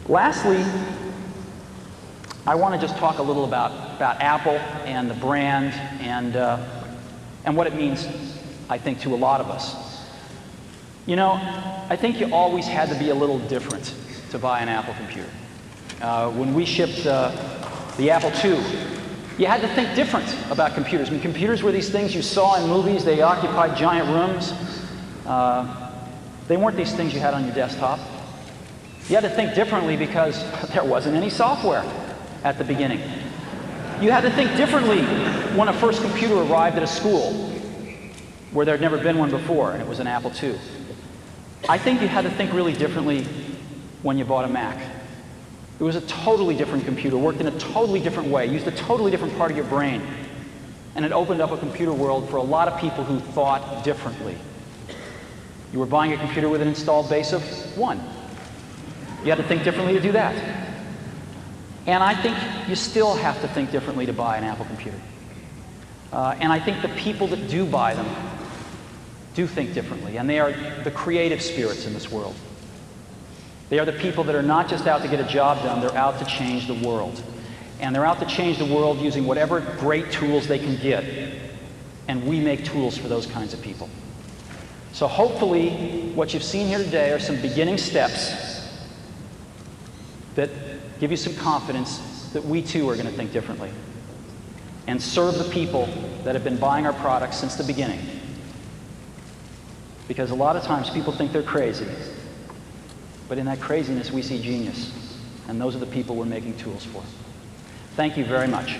Lastly, I want to just talk a little about Apple and the brand and what it means, I think, to a lot of us. You know, I think you always had to be a little different to buy an Apple computer. When we shipped the Apple II, you had to think different about computers. I mean, computers were these things you saw in movies. They occupied giant rooms. They weren't these things you had on your desktop. You had to think differently because there wasn't any software at the beginning. You had to think differently when a first computer arrived at a school where there had never been one before, and it was an Apple II. I think you had to think really differently when you bought a Mac. It was a totally different computer, worked in a totally different way, used a totally different part of your brain, and it opened up a computer world for a lot of people who thought differently. You were buying a computer with an installed base of 1. You had to think differently to do that. And I think you still have to think differently to buy an Apple computer. And I think the people that do buy them do think differently, and they are the creative spirits in this world. They are the people that are not just out to get a job done, they're out to change the world. And they're out to change the world using whatever great tools they can get. And we make tools for those kinds of people. So hopefully, what you've seen here today are some beginning steps that give you some confidence that we too are going to think differently and serve the people that have been buying our products since the beginning. Because a lot of times people think they're crazy, but in that craziness we see genius, and those are the people we're making tools for. Thank you very much.